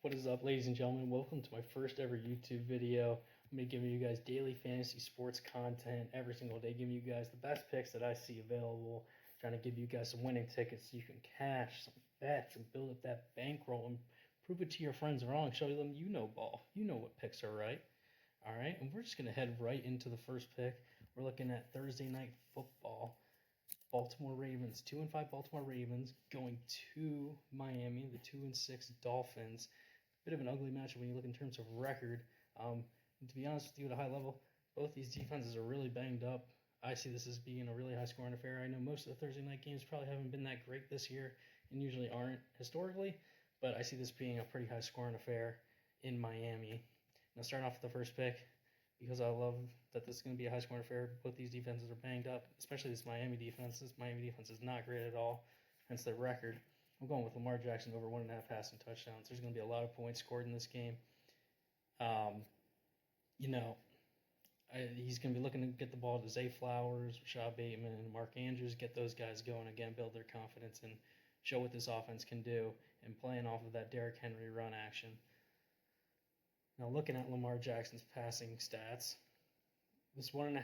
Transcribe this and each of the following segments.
What is up, ladies and gentlemen? Welcome to my first ever YouTube video. I'm going to give you guys daily fantasy sports content every single day, giving you guys the best picks that I see available, trying to give you guys some winning tickets so you can cash some bets and build up that bankroll and prove it to your friends wrong. Show them you know ball. You know what picks are right. All right, and we're just going to head right into the first pick. We're looking at Thursday Night Football. Baltimore Ravens, 2-5 Baltimore Ravens going to Miami, the 2-6 Dolphins. Bit of an ugly matchup when you look in terms of record. And to be honest with you, at a high level, both these defenses are really banged up. I see this as being a really high-scoring affair. I know most of the Thursday night games probably haven't been that great this year and usually aren't historically, but I see this being a pretty high-scoring affair in Miami. Now, starting off with the first pick, because I love that this is going to be a high-scoring affair. Both these defenses are banged up, especially this Miami defense. This Miami defense is not great at all, hence their record. I'm going with Lamar Jackson over 1.5 passing touchdowns. There's going to be a lot of points scored in this game. He's going to be looking to get the ball to Zay Flowers, Rashad Bateman, and Mark Andrews, get those guys going again, build their confidence, and show what this offense can do, and playing off of that Derrick Henry run action. Now, looking at Lamar Jackson's passing stats, this over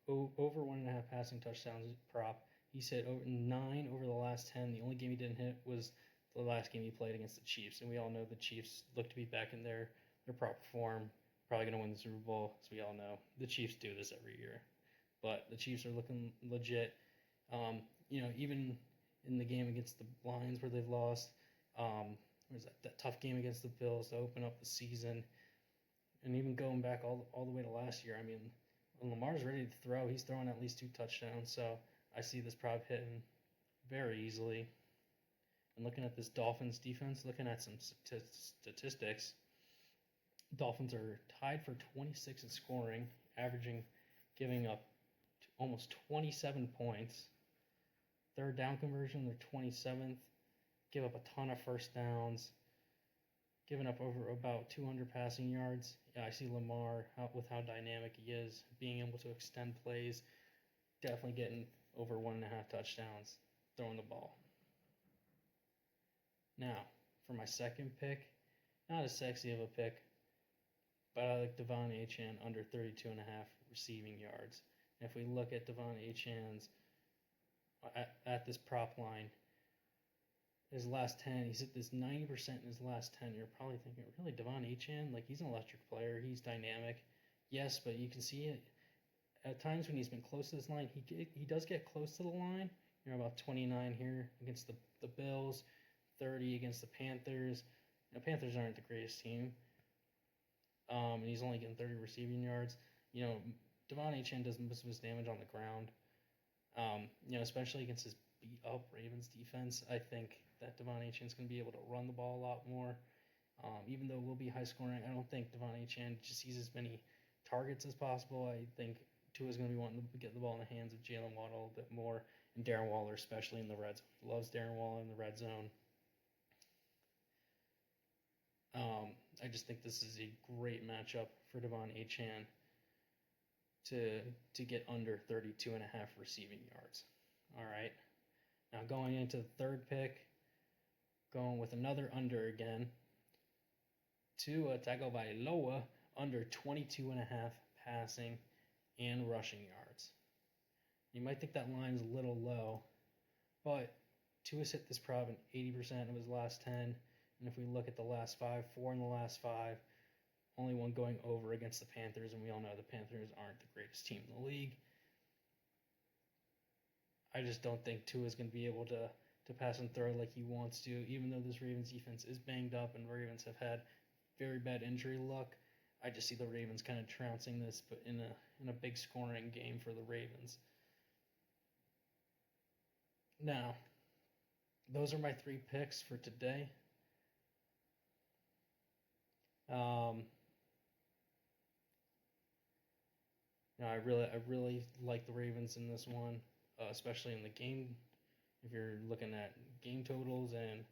1.5 passing touchdowns prop, he's hit over 9 over the last 10. The only game he didn't hit was the last game he played against the Chiefs, and we all know the Chiefs look to be back in their proper form, probably going to win the Super Bowl, as we all know. The Chiefs do this every year, but the Chiefs are looking legit. Even in the game against the Lions where they've lost, where's that tough game against the Bills to open up the season, and even going back all the way to last year. I mean, when Lamar's ready to throw, he's throwing at least 2 touchdowns, so I see this prop hitting very easily. And looking at this Dolphins defense, looking at some statistics, Dolphins are tied for 26 in scoring, giving up almost 27 points. Third down conversion, they're 27th. Give up a ton of first downs, giving up over about 200 passing yards. Yeah, I see Lamar, with how dynamic he is, being able to extend plays, definitely getting over 1.5 touchdowns, throwing the ball. Now, for my second pick, not as sexy of a pick, but I like Devon Achane under 32.5 receiving yards. And if we look at Devon Achane's at this prop line, his last 10, he's hit this 90% in his last 10. You're probably thinking, really, Devon Achane? Like, he's an electric player. He's dynamic. Yes, but you can see it. At times when he's been close to this line, he does get close to the line. About 29 here against the Bills, 30 against the Panthers. Panthers aren't the greatest team. And he's only getting 30 receiving yards. Devon Achane does most of his damage on the ground. Especially against his beat-up Ravens defense. I think that Devon Achane is going to be able to run the ball a lot more. Even though it will be high scoring, I don't think Devon Achane just sees as many targets as possible. I think Tua is going to be wanting to get the ball in the hands of Jalen Waddle a little bit more, and Darren Waller, especially in the red zone. He loves Darren Waller in the red zone. I just think this is a great matchup for Devon Achane to get under 32.5 receiving yards. All right. Now going into the third pick, going with another under again. Tua Tagovailoa under 22.5 passing and rushing yards. You might think that line is a little low, but Tua's hit this prop in 80% of his last 10. And if we look at the last 5, 4 in the last 5, only one going over against the Panthers, and we all know the Panthers aren't the greatest team in the league. I just don't think Tua is going to be able to pass and throw like he wants to, even though this Ravens defense is banged up and Ravens have had very bad injury luck. I just see the Ravens kind of trouncing this, but in a big scoring game for the Ravens. Now, those are my 3 picks for today. I really like the Ravens in this one, especially in the game. If you're looking at game totals and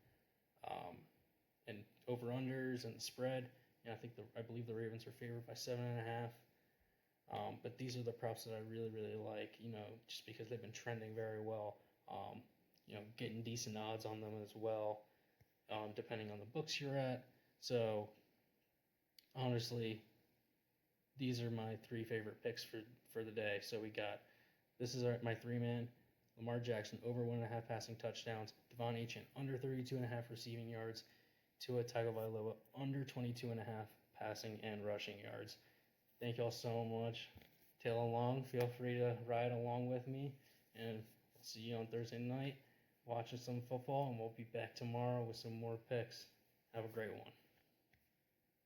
over unders and the spread, I believe the Ravens are favored by 7.5. But these are the props that I really like. Just because they've been trending very well. Getting decent odds on them as well, depending on the books you're at. So, honestly, these are my three favorite picks for the day. So this is my three-man. Lamar Jackson over 1.5 passing touchdowns. Devon Achane under 32.5 receiving yards. Tua Tagovailoa under 22.5 passing and rushing yards. Thank y'all so much. Tail along. Feel free to ride along with me. And we'll see you on Thursday night watching some football. And we'll be back tomorrow with some more picks. Have a great one.